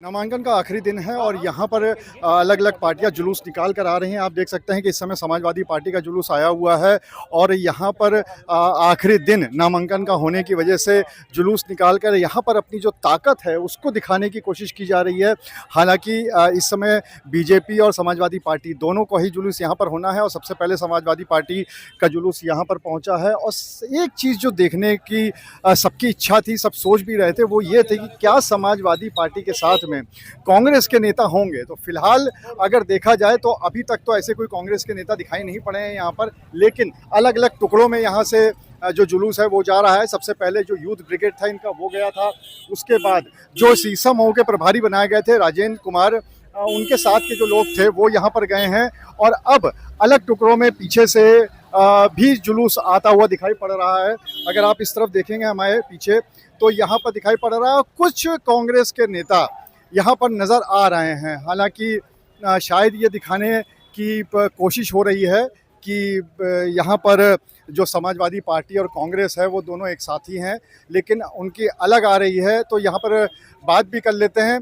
नामांकन का आखिरी दिन है और यहाँ पर अलग अलग पार्टियां जुलूस निकाल कर आ रही हैं। आप देख सकते हैं कि इस समय समाजवादी पार्टी का जुलूस आया हुआ है और यहाँ पर आखिरी दिन नामांकन का होने की वजह से जुलूस निकाल कर यहाँ पर अपनी जो ताकत है उसको दिखाने की कोशिश की जा रही है। हालांकि इस समय बीजेपी और समाजवादी पार्टी दोनों को ही जुलूस यहाँ पर होना है और सबसे पहले समाजवादी पार्टी का जुलूस यहाँ पर पहुँचा है। और एक चीज़ जो देखने की सबकी इच्छा थी, सब सोच भी रहे थे, वो ये थे कि क्या समाजवादी पार्टी के साथ में कांग्रेस के नेता होंगे। तो फिलहाल अगर देखा जाए तो अभी तक तो ऐसे कोई कांग्रेस के नेता दिखाई नहीं पड़े हैं यहाँ पर, लेकिन अलग अलग टुकड़ों में यहाँ से जो जुलूस है वो जा रहा है। सबसे पहले जो यूथ ब्रिगेड था इनका वो गया था, उसके बाद जो सीसा मऊ के प्रभारी बनाए गए थे राजेंद्र कुमार, उनके साथ के जो लोग थे वो यहाँ पर गए हैं। और अब अलग टुकड़ों में पीछे से भी जुलूस आता हुआ दिखाई पड़ रहा है। अगर आप इस तरफ देखेंगे हमारे पीछे तो यहाँ पर दिखाई पड़ रहा है कुछ कांग्रेस के नेता यहाँ पर नज़र आ रहे हैं। हालांकि शायद ये दिखाने की कोशिश हो रही है कि यहाँ पर जो समाजवादी पार्टी और कांग्रेस है वो दोनों एक साथ ही हैं, लेकिन उनकी अलग आ रही है। तो यहाँ पर बात भी कर लेते हैं।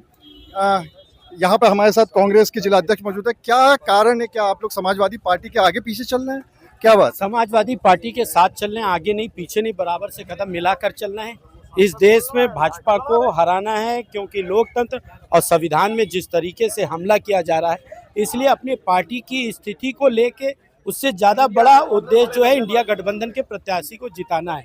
यहाँ पर हमारे साथ कांग्रेस के जिला अध्यक्ष मौजूद है। क्या कारण है, क्या आप लोग समाजवादी पार्टी के आगे पीछे चल रहे हैं, क्या बात? समाजवादी पार्टी के साथ चल रहे हैं, आगे नहीं पीछे नहीं, बराबर से कदम मिलाकर चलना है। इस देश में भाजपा को हराना है, क्योंकि लोकतंत्र और संविधान में जिस तरीके से हमला किया जा रहा है, इसलिए अपनी पार्टी की स्थिति को लेके उससे ज्यादा बड़ा उद्देश्य जो है इंडिया गठबंधन के प्रत्याशी को जिताना है।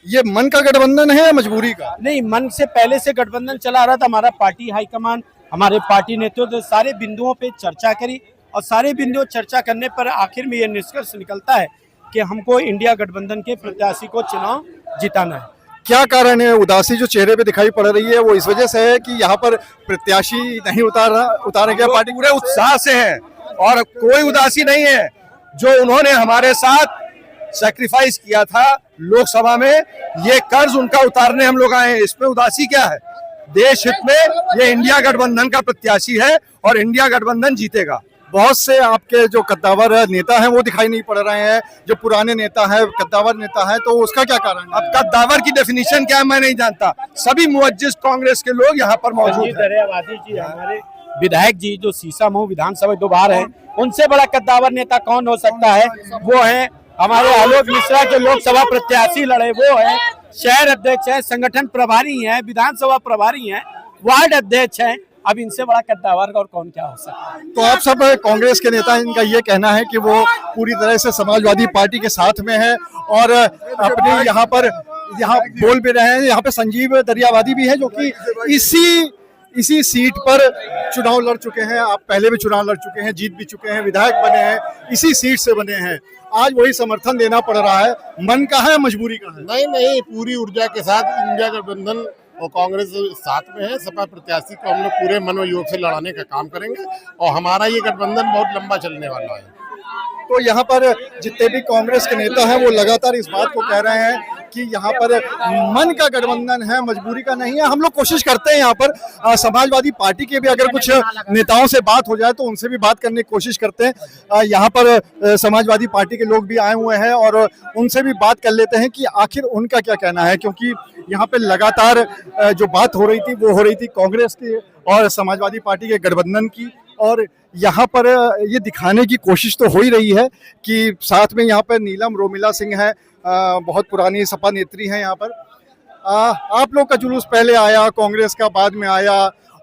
ये मन का गठबंधन है या मजबूरी का? नहीं, मन से पहले से गठबंधन चला आ रहा था। हमारा पार्टी हाईकमान, हमारे पार्टी नेतृत्व सारे बिंदुओं पे चर्चा करी और सारे बिंदुओं चर्चा करने पर आखिर में यह निष्कर्ष निकलता है कि हमको इंडिया गठबंधन के प्रत्याशी को चुनाव जिताना है। क्या कारण है? उदासी जो चेहरे पे दिखाई पड़ रही है वो इस वजह से है कि यहाँ पर प्रत्याशी नहीं उतारे गया? पार्टी पूरे उत्साह से है और कोई उदासी नहीं है। जो उन्होंने हमारे साथ सैक्रिफाइस किया था लोकसभा में, ये कर्ज उनका उतारने हम लोग आए हैं। इसमें उदासी क्या है? देश हित में ये इंडिया गठबंधन का प्रत्याशी है और इंडिया गठबंधन जीतेगा। बहुत से आपके जो कद्दावर नेता हैं वो दिखाई नहीं पड़ रहे हैं, जो पुराने नेता हैं, कद्दावर नेता हैं, तो उसका क्या कारण है? अब कद्दावर की डेफिनेशन क्या है मैं नहीं जानता। सभी मुअज्जिज कांग्रेस के लोग यहाँ पर मौजूद हैं। हमारे विधायक जी जो सीसा मऊ विधानसभा 2 बार हैं, उनसे बड़ा कद्दावर नेता कौन हो सकता है? वो है हमारे आलोक मिश्रा, जो लोकसभा प्रत्याशी लड़े वो है, शहर अध्यक्ष है, संगठन प्रभारी है, विधानसभा प्रभारी है, वार्ड अध्यक्ष है। अब इनसे बड़ा कद्दावर और कौन क्या हो सकता है? तो आप सब कांग्रेस के नेता, इनका ये कहना है कि वो पूरी तरह से समाजवादी पार्टी के साथ में है और अपने यहाँ बोल भी रहे हैं। यहाँ पे संजीव दरियावादी भी है जो कि इसी सीट पर चुनाव लड़ चुके हैं। आप पहले भी चुनाव लड़ चुके हैं, जीत भी चुके हैं, विधायक बने हैं, इसी सीट से बने हैं। आज वही समर्थन देना पड़ रहा है। मन का है, मजबूरी का है? नहीं, पूरी ऊर्जा के साथ इंडिया गठबंधन और कांग्रेस साथ में है। सपा प्रत्याशी को हम लोग पूरे मनोयोग से लड़ाने का काम करेंगे और हमारा ये गठबंधन बहुत लंबा चलने वाला है। तो यहाँ पर जितने भी कांग्रेस के नेता हैं वो लगातार इस बात को कह रहे हैं कि यहाँ पर मन का गठबंधन है, मजबूरी का नहीं है। हम लोग कोशिश करते हैं यहाँ पर समाजवादी पार्टी के भी अगर कुछ नेताओं से बात हो जाए तो उनसे भी बात करने की कोशिश करते हैं। यहाँ पर समाजवादी पार्टी के लोग भी आए हुए हैं और उनसे भी बात कर लेते हैं कि आखिर उनका क्या कहना है, क्योंकि यहाँ पे लगातार जो बात हो रही थी वो हो रही थी कांग्रेस की और समाजवादी पार्टी के गठबंधन की। और यहाँ पर ये दिखाने की कोशिश तो हो ही रही है कि साथ में यहाँ पर नीलम रोमिला सिंह है, बहुत पुरानी सपा नेत्री हैं यहाँ पर। आप लोग का जुलूस पहले आया, कांग्रेस का बाद में आया,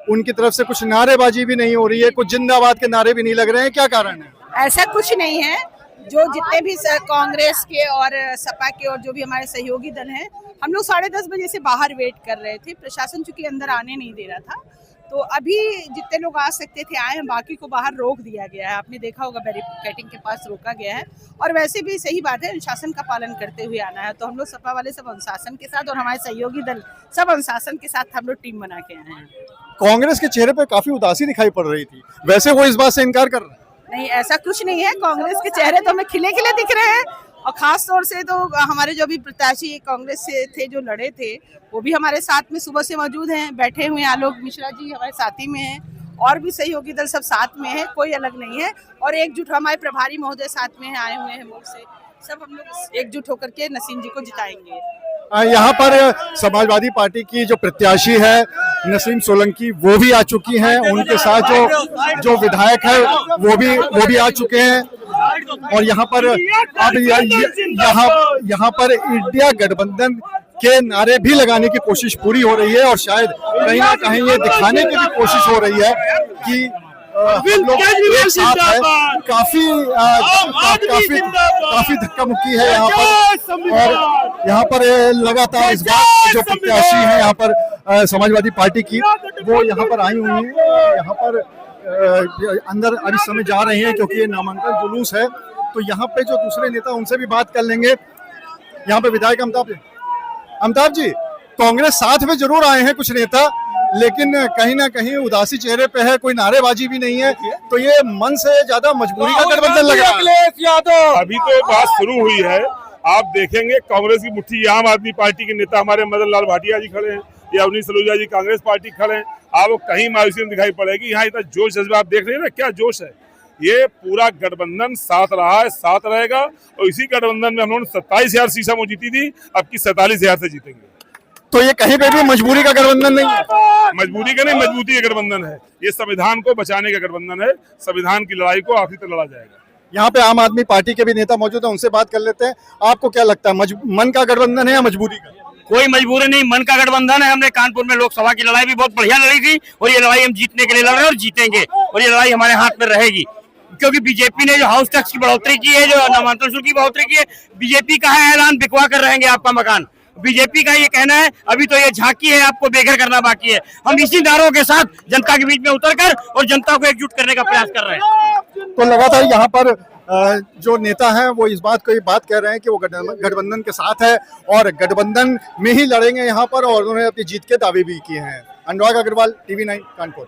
उनकी तरफ से कुछ नारेबाजी भी नहीं हो रही है, कुछ जिंदाबाद के नारे भी नहीं लग रहे हैं, क्या कारण है? ऐसा कुछ नहीं है। जो जितने भी कांग्रेस के और सपा के और जो भी हमारे सहयोगी दल हैं, हम लोग 10:30 बजे से बाहर वेट कर रहे थे। प्रशासन चूंकि अंदर आने नहीं दे रहा था, तो अभी जितने लोग आ सकते थे आए हैं, बाकी को बाहर रोक दिया गया है। आपने देखा होगा बैरिकेडिंग के पास रोका गया है। और वैसे भी सही बात है, अनुशासन का पालन करते हुए आना है। तो हम लोग सपा वाले सब अनुशासन के साथ और हमारे सहयोगी दल सब अनुशासन के साथ हम लोग टीम बना के आए हैं। कांग्रेस के चेहरे पे काफी उदासी दिखाई पड़ रही थी, वैसे वो इस बात से इनकार कर रहे हैं? नहीं, ऐसा कुछ नहीं है। कांग्रेस के चेहरे तो हमें खिले खिले दिख रहे हैं और खास तौर से तो हमारे जो भी प्रत्याशी कांग्रेस से थे जो लड़े थे वो भी हमारे साथ में सुबह से मौजूद हैं, बैठे हुए हैं। आलोक मिश्रा जी हमारे साथी में हैं और भी सहयोगी दल सब साथ में है, कोई अलग नहीं है। और एकजुट हमारे प्रभारी महोदय साथ में आए हुए हैं मोड़ से। सब हम लोग एकजुट होकर के नसीम जी को जिताएंगे। यहाँ पर समाजवादी पार्टी की जो प्रत्याशी है नसीम सोलंकी वो भी आ चुकी हैं, उनके साथ जो विधायक है वो भी आ चुके हैं। और यहाँ पर अब यहाँ पर इंडिया गठबंधन के नारे भी लगाने की कोशिश पूरी हो रही है और शायद कहीं ना कहीं ये दिखाने की भी कोशिश हो रही है कि हम लोग एक साथ है। काफी धक्का मुक्की है यहाँ पर। और यहाँ पर लगातार इस बार जो प्रत्याशी हैं यहाँ पर समाजवादी पार्टी की, वो यहाँ पर आई हुई हैं, यहाँ पर अंदर अभी समय जा रहे हैं क्योंकि ये नामांकन जुलूस है। तो यहाँ पे जो दूसरे नेता उनसे भी बात कर लेंगे। यहाँ पे विधायक अमिताभ जी, कांग्रेस साथ में जरूर आए हैं कुछ नेता, लेकिन कहीं ना कहीं उदासी चेहरे पे है, कोई नारेबाजी भी नहीं है, तो ये मन से ज्यादा मजबूरी का गठबंधन लग रहा है। अभी तो बात शुरू हुई है, आप देखेंगे कांग्रेस की मुट्ठी, आम आदमी पार्टी के नेता हमारे मदन लाल भाटिया जी खड़े हैं या अवनीश सलूजा जी कांग्रेस पार्टी खड़े हैं, आपको कहीं मायूसी नहीं दिखाई पड़ेगी। यहाँ इतना जोश जज्बा आप देख रहे हैं ना, क्या जोश है। ये पूरा गठबंधन साथ रहा है, साथ रहेगा और इसी गठबंधन में हम लोगों ने 27,000 सीटें वो जीती थी, अब की 47,000 से जीतेंगे। तो ये कहीं पे भी मजबूरी का गठबंधन नहीं है, मजबूरी का नहीं, मजबूती का गठबंधन है। ये संविधान को बचाने का गठबंधन है, संविधान की लड़ाई को आखिरी तक लड़ा जाएगा। यहाँ पे आम आदमी पार्टी के भी नेता मौजूद है, उनसे बात कर लेते हैं। आपको क्या लगता है, मन का गठबंधन है या मजबूरी का? कोई मजबूरी नहीं, मन का गठबंधन है। हमने कानपुर में लोकसभा की लड़ाई भी बहुत बढ़िया लड़ी थी और ये लड़ाई हम जीतने के लिए लड़ रहे हैं और जीतेंगे, और ये लड़ाई हमारे हाथ में रहेगी। क्योंकि बीजेपी ने जो हाउस टैक्स की बढ़ोतरी की है, जो नामांकन शुल्क की बढ़ोतरी की है, बीजेपी का है ऐलान बिकवा कर रहेंगे आपका मकान। बीजेपी का ये कहना है, अभी तो ये झांकी है, आपको बेघर करना बाकी है। हम इसी नारों के साथ जनता के बीच में उतरकर और जनता को एकजुट करने का प्रयास कर रहे हैं। तो लगातार यहाँ पर जो नेता हैं वो इस बात कह रहे हैं कि वो गठबंधन के साथ है और गठबंधन में ही लड़ेंगे यहाँ पर, और उन्होंने अपनी जीत के दावे भी किए हैं। अनुराग अग्रवाल, TV9 कानपुर।